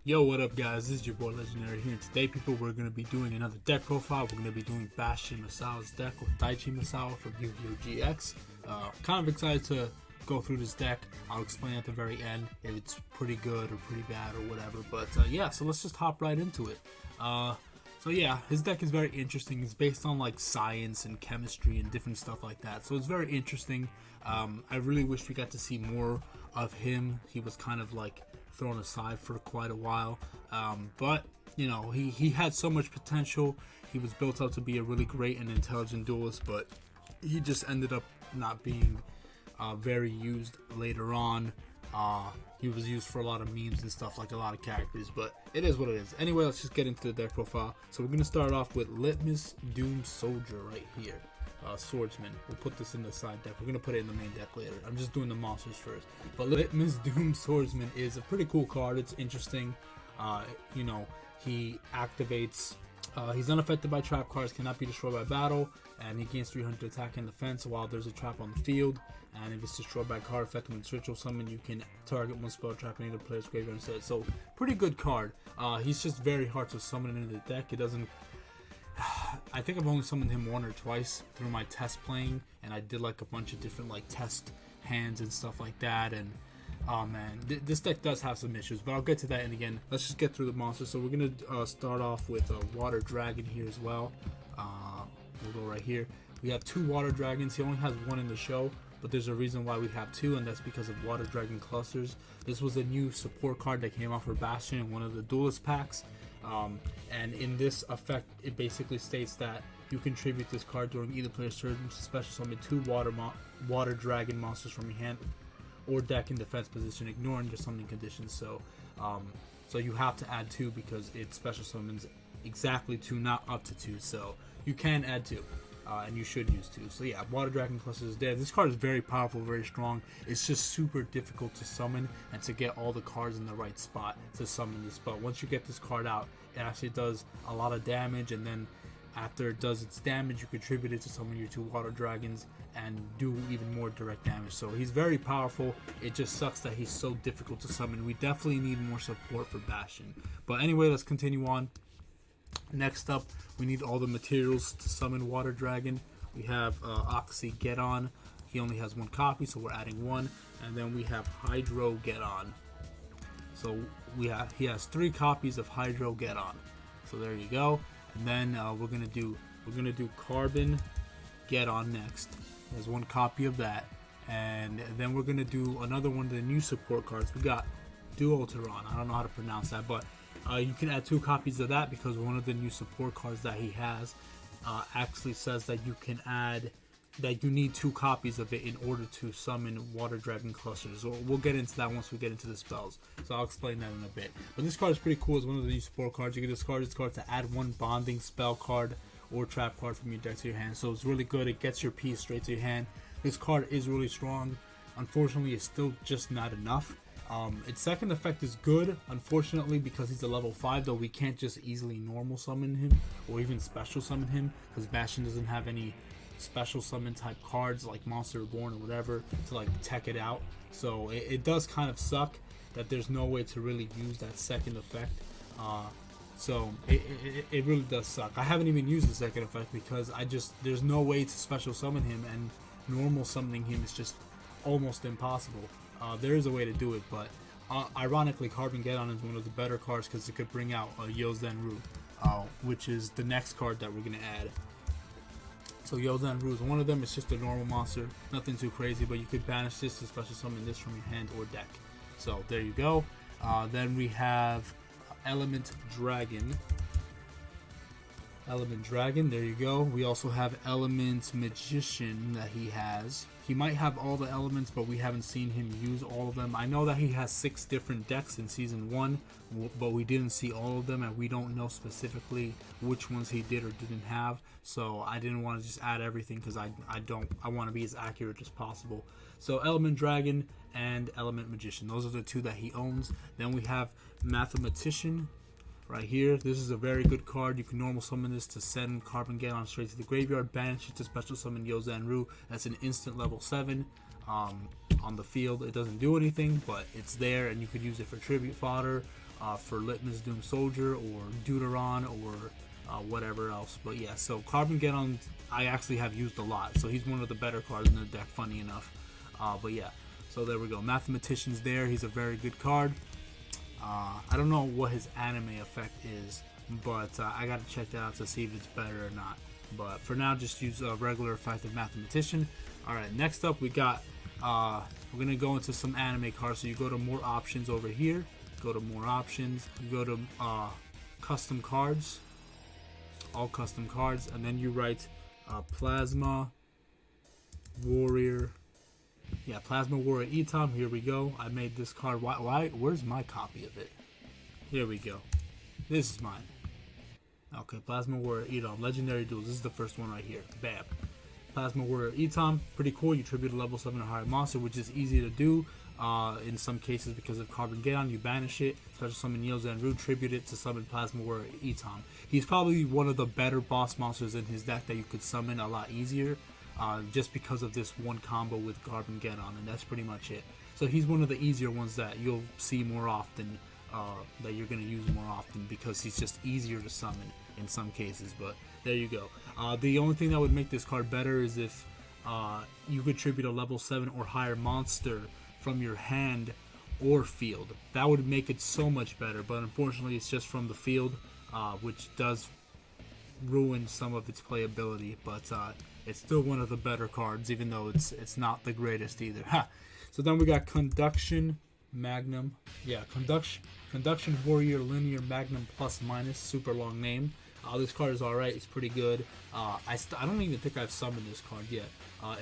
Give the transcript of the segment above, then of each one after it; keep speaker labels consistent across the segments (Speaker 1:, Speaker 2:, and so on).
Speaker 1: Yo, what up guys, this is your boy Legendary here, and today people we're going to be doing another deck profile. We're going to be doing Bastion Misawa's deck with Daichi Misawa from Yu-Gi-Oh! GX. Kind of excited to go through this deck. I'll explain at the very end if it's pretty good or pretty bad or whatever, but yeah, so let's just hop right into it. So yeah, his deck is very interesting. It's based on like science and chemistry and different stuff like that, so it's very interesting. I really wish we got to see more of him. He was kind of like thrown aside for quite a while, but you know, he had so much potential. He was built up to be a really great and intelligent duelist, but he just ended up not being very used later on. He was used for a lot of memes and stuff, like a lot of characters, but it is what it is. Anyway, let's just get into the deck profile. So we're going to start off with Litmus Doom Soldier right here. Swordsman. We'll put this in the side deck. We're going to put it in the main deck later. I'm just doing the monsters first. But Litmus Doom Swordsman is a pretty cool card. It's interesting. You know, he activates... he's unaffected by trap cards, cannot be destroyed by battle, and he gains 300 attack and defense while there's a trap on the field. And if it's destroyed by a card effect when it's ritual summon, you can target one spell trap in either player's graveyard instead. So, pretty good card. He's just very hard to summon into the deck. It doesn't... I think I've only summoned him one or twice through my test playing, and I did like a bunch of different like test hands and stuff like that, and oh man, this deck does have some issues, but I'll get to that in again. Let's just get through the monsters. So we're gonna start off with a water dragon here as well. We'll go right here. We have two water dragons. He only has one in the show, but there's a reason why we have two, and that's because of water dragon clusters. This was a new support card that came out for Bastion in one of the duelist packs. And in this effect, it basically states that you contribute this card during either player's turn to special summon two water dragon monsters from your hand or deck in defense position, ignoring your summoning conditions. So, so you have to add two because it special summons exactly two, not up to two. So you can add two. And you should use two. So yeah, Water Dragon Cluster is dead. This card is very powerful, very strong. It's just super difficult to summon and to get all the cards in the right spot to summon this. But once you get this card out, it actually does a lot of damage, and then after it does its damage, you contribute it to summon your two Water Dragons and do even more direct damage. So he's very powerful. It just sucks that he's so difficult to summon. We definitely need more support for Bastion. But anyway, let's continue on. Next up, we need all the materials to summon Water Dragon. We have Oxygeddon. He only has one copy, so we're adding one. And then we have Hydrogeddon. So he has 3 copies of Hydrogeddon. So there you go. And then we're gonna do Carboneddon next. There's one copy of that. And then we're gonna do another one of the new support cards. We got Duoterion. I don't know how to pronounce that, but you can add 2 copies of that because one of the new support cards that he has actually says that you can add, that you need 2 copies of it in order to summon Water Dragon Clusters. So we'll get into that once we get into the spells. So I'll explain that in a bit. But this card is pretty cool. It's one of the new support cards. You can discard this card to add 1 bonding spell card or trap card from your deck to your hand. So it's really good. It gets your piece straight to your hand. This card is really strong. Unfortunately, it's still just not enough. Its second effect is good, unfortunately, because he's a level 5, though we can't just easily normal summon him or even special summon him because Bastion doesn't have any special summon type cards like Monster Reborn or whatever to like tech it out. So it does kind of suck that there's no way to really use that second effect. So it really does suck. I haven't even used the second effect because there's no way to special summon him, and normal summoning him is just almost impossible. There is a way to do it, but ironically, Carboneddon is one of the better cards because it could bring out Hyozanryu, which is the next card that we're going to add. So Hyozanryu is one of them. It's just a normal monster, nothing too crazy, but you could banish this to special summon this from your hand or deck. So there you go. Then we have Element Dragon. There you go. We also have Element Magician that he has. He might have all the elements, but we haven't seen him use all of them. I know that he has 6 different decks in Season 1, but we didn't see all of them, and we don't know specifically which ones he did or didn't have. So I didn't want to just add everything because I want to be as accurate as possible. So Element Dragon and Element Magician, those are the 2 that he owns. Then we have Mathematician right here. This is a very good card. You can normal summon this to send Carboneddon straight to the graveyard, banish it to special summon Hyozanryu. That's an instant level 7. On the field, it doesn't do anything, but it's there, and you could use it for tribute fodder. for Litmus Doom Soldier or Deuteron or whatever else. But yeah, so Carboneddon I actually have used a lot, so he's one of the better cards in the deck, funny enough. But yeah, so there we go. Mathematician's there. He's a very good card. I don't know what his anime effect is, but I gotta check that out to see if it's better or not. But for now, just use a regular effective Mathematician. Alright, next up we got, we're gonna go into some anime cards. So you go to more options over here, go to more options, you go to custom cards, all custom cards, and then you write Plasma Warrior. Yeah, Plasma Warrior Eitom. Here we go. I made this card. Why? Where's my copy of it? Here we go. This is mine. Okay, Plasma Warrior Eitom. Legendary Duels. This is the first one right here. Bam. Plasma Warrior Eitom. Pretty cool. You tribute a level 7 or higher monster, which is easy to do in some cases because of Carboneddon. You banish it. Special summon Hyozanryu. Tribute it to summon Plasma Warrior Eitom. He's probably one of the better boss monsters in his deck that you could summon a lot easier. Just because of this one combo with Carboneddon, and that's pretty much it. So he's one of the easier ones that you'll see more often, that you're going to use more often because he's just easier to summon in some cases, but there you go. The only thing that would make this card better is if you could tribute a level 7 or higher monster from your hand or field. That would make it so much better, but unfortunately it's just from the field, which does ruin some of its playability, but it's still one of the better cards, even though it's not the greatest either. So then we got Conduction Magnum. Yeah, Conduction Warrior Linear Magnum Plus Minus. Super long name. This card is alright. It's pretty good. I don't even think I've summoned this card yet.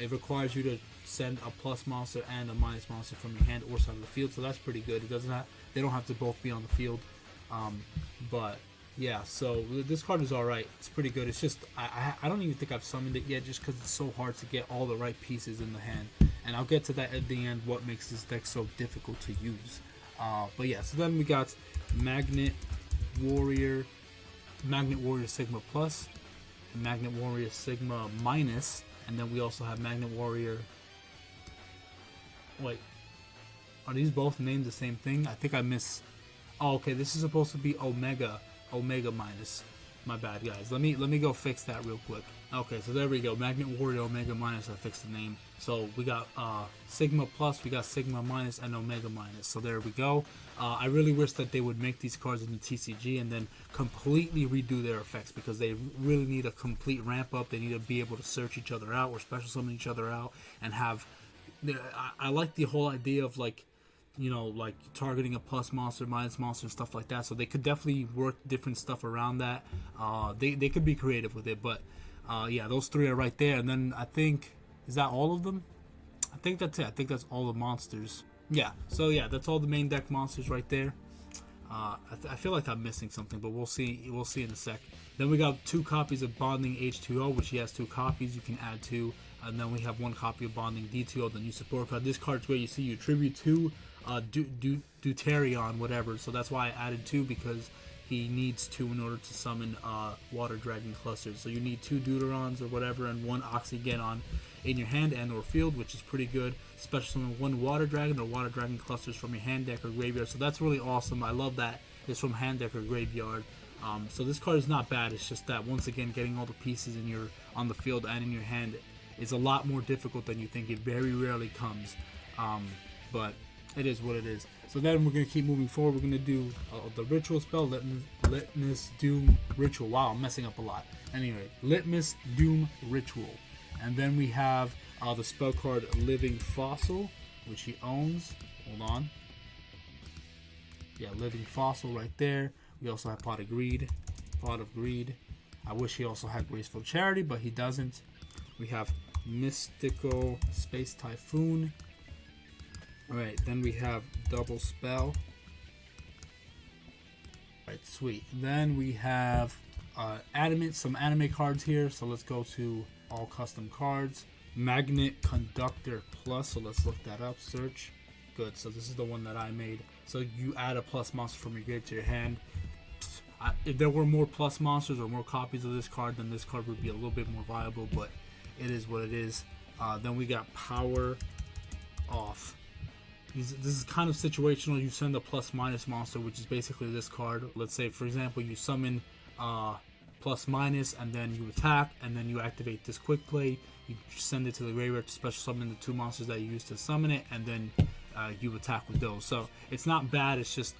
Speaker 1: It requires you to send a plus monster and a minus monster from your hand or side of the field, so that's pretty good. It doesn't have. They don't have to both be on the field. But yeah, so this card is alright. It's pretty good. It's just, I don't even think I've summoned it yet just because it's so hard to get all the right pieces in the hand. And I'll get to that at the end, what makes this deck so difficult to use. But yeah, so then we got Magnet Warrior Sigma Plus, and Magnet Warrior Sigma Minus, and then we also have Magnet Warrior... Wait, are these both named the same thing? I think I miss... Oh, okay, this is supposed to be Omega Minus. My bad, guys. Let me go fix that real quick. Okay, so there we go. Magnet Warrior Omega Minus. I fixed the name. So we got Sigma Plus, we got Sigma Minus, and Omega Minus. So there we go. I really wish that they would make these cards in the TCG and then completely redo their effects, because they really need a complete ramp up. They need to be able to search each other out or special summon each other out and have... I like the whole idea of, like, you know, like targeting a plus monster, minus monster, and stuff like that. So they could definitely work different stuff around that. They could be creative with it, but yeah, those three are right there. And then I think, is that all of them? I think that's it. I think that's all the monsters. Yeah, so yeah, that's all the main deck monsters right there. I feel like I'm missing something, but we'll see. We'll see in a sec. Then we got 2 copies of Bonding H2O, which he has 2 copies. You can add 2. And then we have 1 copy of Bonding D2O, the new support card. This card's where you see you tribute to Duoterion, whatever. So that's why I added 2, because he needs 2 in order to summon Water Dragon clusters. So you need 2 Deuterons or whatever and 1 Oxygeddon in your hand and or field, which is pretty good. Special summon 1 Water Dragon or Water Dragon clusters from your hand deck or graveyard. So that's really awesome. I love that it's from hand deck or graveyard. So this card is not bad. It's just that, once again, getting all the pieces in your on the field and in your hand is a lot more difficult than you think. It very rarely comes, but it is what it is. So then we're going to keep moving forward. We're going to do the ritual spell, Litmus Doom Ritual. Wow, I'm messing up a lot. Anyway, Litmus Doom Ritual. And then we have the spell card Living Fossil, which he owns. Hold on. Yeah, Living Fossil right there. We also have Pot of Greed. I wish he also had Graceful Charity, but he doesn't. We have Mystical Space Typhoon. Alright, then we have Double Spell. Alright, sweet. Then we have some anime cards here. So let's go to all custom cards. Magnet Conductor Plus. So let's look that up. Search. Good. So this is the one that I made. So you add a plus monster from your grave to your hand. If there were more plus monsters or more copies of this card, then this card would be a little bit more viable, but it is what it is. Then we got Power Off. this is kind of situational. You send a plus minus monster, which is basically this card. Let's say, for example, you summon plus minus, and then you attack, and then you activate this quick play. You send it to the graveyard to special summon the 2 monsters that you used to summon it, and then you attack with those. So it's not bad. It's just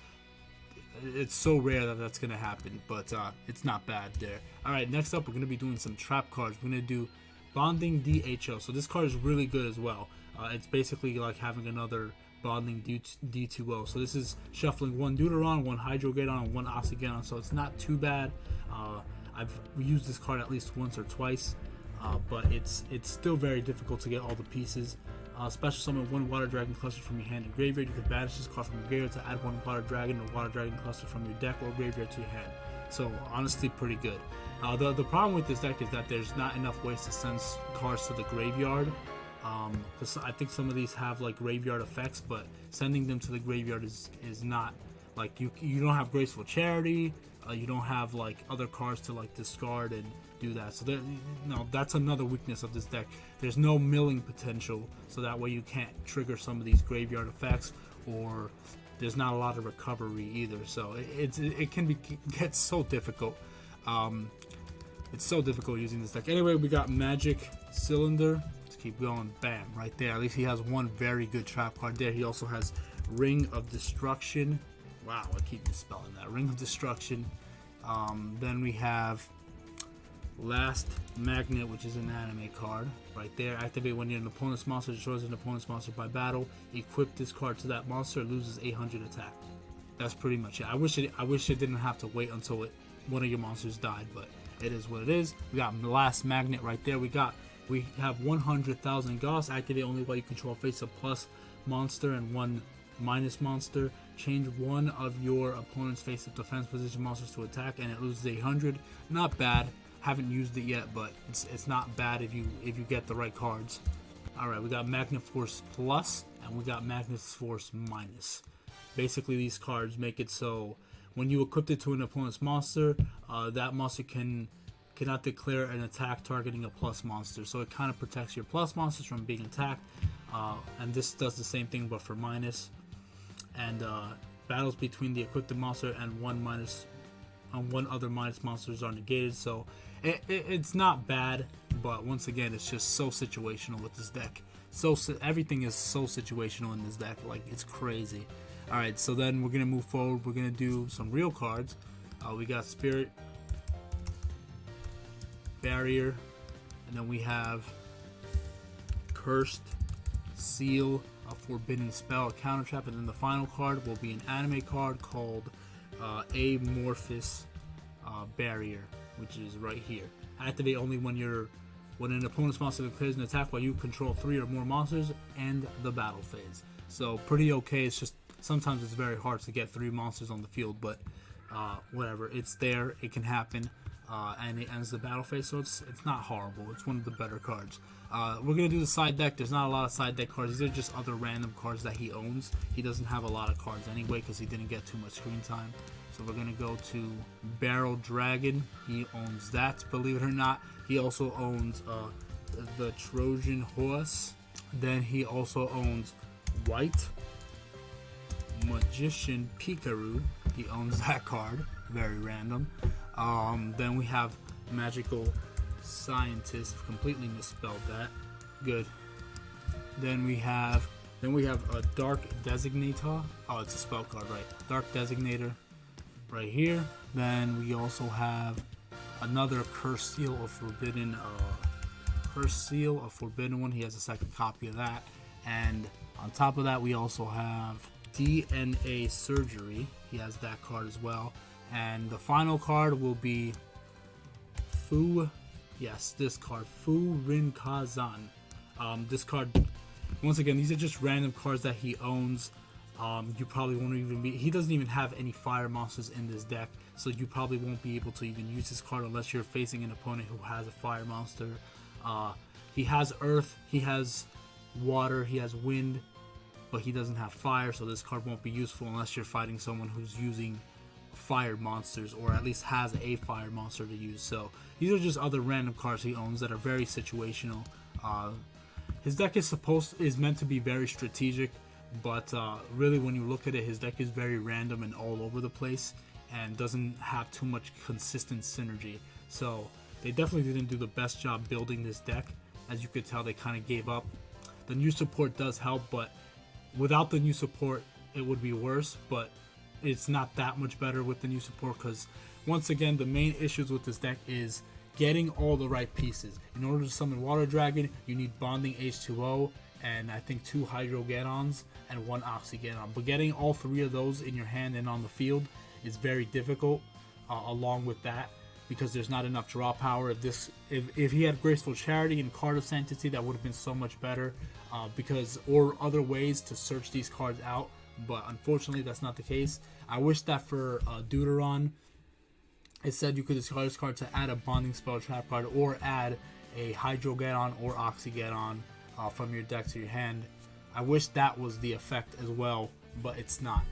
Speaker 1: it's so rare that that's gonna happen, but it's not bad there. All right, next up we're gonna be doing some trap cards. We're gonna do Bonding DHO. So this card is really good as well. It's basically like having another Bonding D2O. So this is shuffling 1 Deuteron, 1 Hydrogeddon, and 1 Oxygeddon. So it's not too bad. I've used this card at least once or twice, but it's still very difficult to get all the pieces. Special summon 1 Water Dragon cluster from your hand and graveyard. You can banish this card from your graveyard to add 1 Water Dragon or Water Dragon cluster from your deck or graveyard to your hand. So honestly, pretty good. The problem with this deck is that there's not enough ways to send cards to the graveyard. I think some of these have like graveyard effects, but sending them to the graveyard is not like you don't have Graceful Charity. You don't have like other cards to like discard and do that. So that's another weakness of this deck. There's no milling potential, so that way you can't trigger some of these graveyard effects, or there's not a lot of recovery either. So it can get so difficult. It's so difficult using this deck. Anyway, we got Magic Cylinder. Let's keep going. Bam, right there. At least he has one very good trap card there. He also has Ring of Destruction. Wow, I keep misspelling that. Ring of Destruction. Then we have Last Magnet, which is an anime card. Right there. Activate when an opponent's monster destroys an opponent's monster by battle. Equip this card to that monster. It loses 800 attack. That's pretty much it. I wish it didn't have to wait until one of your monsters died, but it is what it is. We got Last Magnet right there. We have 100,000 Gauss. Activate only while you control face a plus monster and 1 minus monster. Change 1 of your opponent's face-up defense position monsters to attack, and it loses 800. Not bad. Haven't used it yet, but it's not bad if you get the right cards. All right, we got Magnet Force Plus and we got Magnet Force Minus. Basically, these cards make it so when you equip it to an opponent's monster, that monster cannot declare an attack targeting a plus monster. So it kind of protects your plus monsters from being attacked. And this does the same thing, but for minus. And battles between the equipped monster and one other minus monsters are negated. So it's not bad, but once again, it's just so situational with this deck. Everything is so situational in this deck, like it's crazy. All right, so then we're gonna move forward. We're gonna do some real cards. We got Spirit Barrier, and then we have Cursed Seal, a Forbidden Spell, a counter trap, and then the final card will be an anime card called Amorphous Barrier, which is right here. Activate only when an opponent's monster declares an attack while you control 3 or more monsters and the battle phase. So pretty okay. It's just sometimes it's very hard to get 3 monsters on the field, but whatever. It's there. It can happen. And it ends the battle phase, so it's not horrible. It's one of the better cards. We're going to do the side deck. There's not a lot of side deck cards. These are just other random cards that he owns. He doesn't have a lot of cards anyway because he didn't get too much screen time. So we're going to go to Barrel Dragon. He owns that, believe it or not. He also owns the Trojan Horse. Then he also owns White Magician Pikaru. He owns that card. Very random. Then we have Magical Scientist. Completely misspelled that. Good. Then we have a Dark Designator. Oh, it's a spell card, right? Dark Designator right here. Then we also have another Curse Seal of Forbidden one. He has a second copy of that. And on top of that, we also have DNA Surgery. He has that card as well. And the final card will be this card, Fu Rin Kazan. This card, once again, these are just random cards that he owns. You probably won't he doesn't even have any fire monsters in this deck, so you probably won't be able to even use this card unless you're facing an opponent who has a fire monster. He has earth, he has water, he has wind, but he doesn't have fire, so this card won't be useful unless you're fighting someone who's using fire monsters, or at least has a fire monster to use. So these are just other random cards he owns that are very situational. His deck is meant to be very strategic. But really, when you look at it, his deck is very random and all over the place, and doesn't have too much consistent synergy. So they definitely didn't do the best job building this deck. As you could tell, they kind of gave up. The new support does help, but without the new support, it would be worse. But it's not that much better with the new support, because once again, the main issues with this deck is getting all the right pieces. In order to summon Water Dragon, you need Bonding H2O and I think 2 Hydrogeddons and 1 Oxygeddon. But getting all 3 of those in your hand and on the field is very difficult. Along with that, because there's not enough draw power. If he had Graceful Charity and Card of Sanctity, that would have been so much better. Or other ways to search these cards out. But unfortunately, that's not the case. I wish that for Deuteron, it said you could discard this card to add a Bonding Spell Trap card or add a Hydrogeddon or Oxygeddon from your deck to your hand. I wish that was the effect as well, but it's not.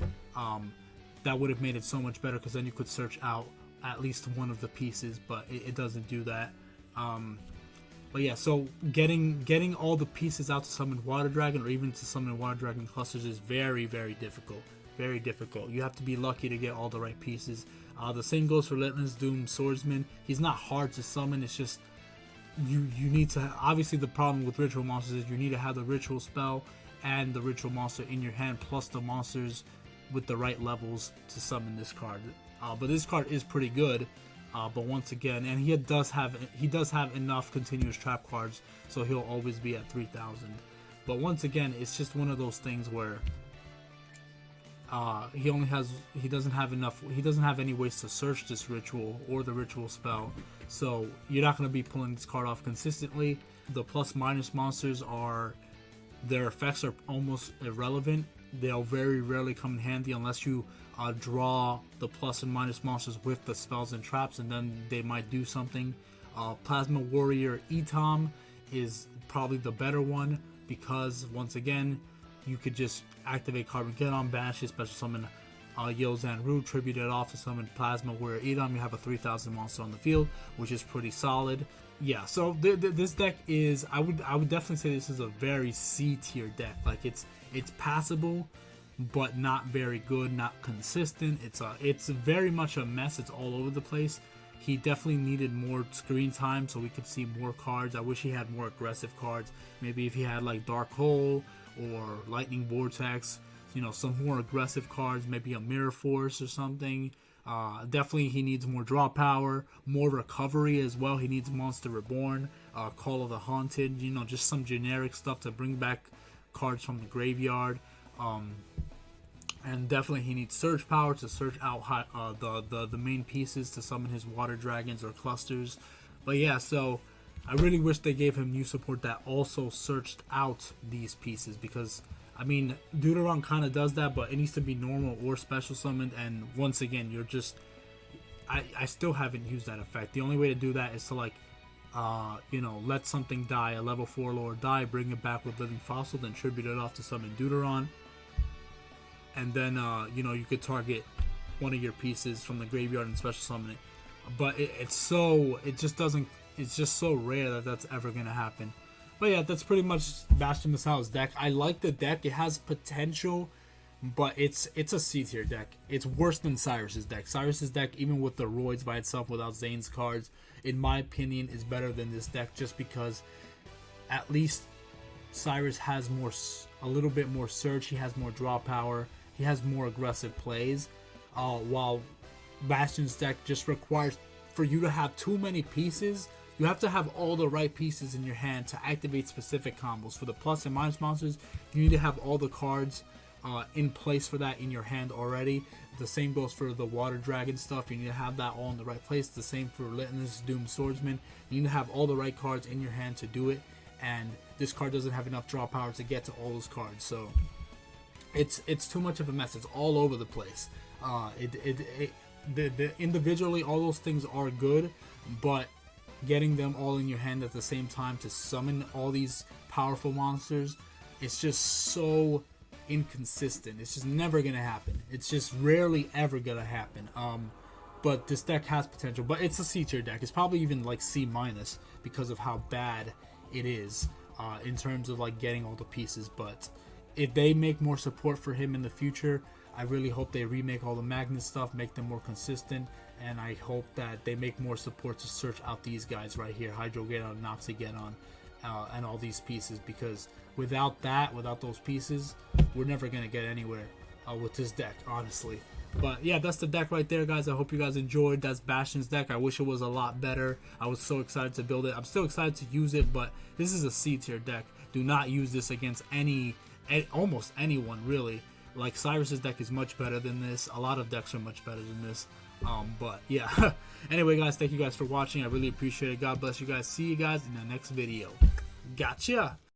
Speaker 1: That would have made it so much better, because then you could search out at least one of the pieces, but it doesn't do that. But yeah, so getting all the pieces out to summon Water Dragon, or even to summon Water Dragon clusters, is very, very difficult. Very difficult. You have to be lucky to get all the right pieces. The same goes for Litmus Doom Swordsman. He's not hard to summon. It's just you need to. Obviously, the problem with ritual monsters is you need to have the ritual spell and the ritual monster in your hand, plus the monsters with the right levels to summon this card. But this card is pretty good. But once again, and he does have enough continuous trap cards, so he'll always be at 3,000. But once again, it's just one of those things where he doesn't have any ways to search this ritual or the ritual spell, so you're not going to be pulling this card off consistently. The plus minus monsters their effects are almost irrelevant. They'll very rarely come in handy unless you draw the plus and minus monsters with the spells and traps, and then they might do something. Plasma Warrior Eitom is probably the better one, because once again, you could just activate Carboneddon, banish it, special summon Hyozanryu, tribute it off to summon Plasma Warrior Eitom. You have a 3,000 monster on the field, which is pretty solid. Yeah, so this deck is, I would definitely say this is a very C tier deck. Like it's passable, but not very good, not consistent. It's very much a mess. It's all over the place. He definitely needed more screen time so we could see more cards. I wish he had more aggressive cards. Maybe if he had like Dark Hole or Lightning Vortex, some more aggressive cards, maybe a Mirror Force or something. Definitely he needs more draw power, more recovery as well. He needs Monster Reborn, Call of the Haunted, just some generic stuff to bring back cards from the graveyard. And definitely he needs Surge Power to search out the main pieces to summon his Water Dragons or clusters. But yeah, so I really wish they gave him new support that also searched out these pieces, because I mean, Deuteron kind of does that, but it needs to be normal or special summoned. And once again, you're just, I still haven't used that effect. The only way to do that is to let something die, a level 4 lore die, bring it back with Living Fossil, then tribute it off to summon Deuteron. And then, you could target one of your pieces from the graveyard and special summon it. But it's just so rare that that's ever going to happen. But yeah, that's pretty much Bastion Misawa's deck. I like the deck. It has potential, but it's a C tier deck. It's worse than Syrus's deck. Syrus's deck, even with the Roids by itself without Zane's cards, in my opinion, is better than this deck, just because at least Syrus has a little bit more search. He has more draw power. He has more aggressive plays. While Bastion's deck just requires for you to have too many pieces. You have to have all the right pieces in your hand to activate specific combos. For the plus and minus monsters, you need to have all the cards in place for that in your hand already. The same goes for the Water Dragon stuff. You need to have that all in the right place. The same for Litmus Doom Swordsman. You need to have all the right cards in your hand to do it. And this card doesn't have enough draw power to get to all those cards. So it's too much of a mess. It's all over the place. Individually, all those things are good, but getting them all in your hand at the same time to summon all these powerful monsters, it's just so inconsistent. It's just never gonna happen. It's just rarely ever gonna happen. But this deck has potential, but it's a C tier deck. It's probably even like C minus because of how bad it is in terms of like getting all the pieces. But if they make more support for him in the future, I really hope they remake all the Magnum stuff, make them more consistent, and I hope that they make more support to search out these guys right here, Hydrogeddon and Oxygeddon, and all these pieces, because without those pieces, we're never gonna get anywhere with this deck, honestly. But yeah, that's the deck right there, guys. I hope you guys enjoyed. That's Bastion's deck. I wish it was a lot better. I was so excited to build it. I'm still excited to use it, but this is a C tier deck. Do not use this against almost anyone, really. Like, Syrus's deck is much better than this. A lot of decks are much better than this. But yeah. Anyway, guys, thank you guys for watching. I really appreciate it. God bless you guys. See you guys in the next video. Gotcha.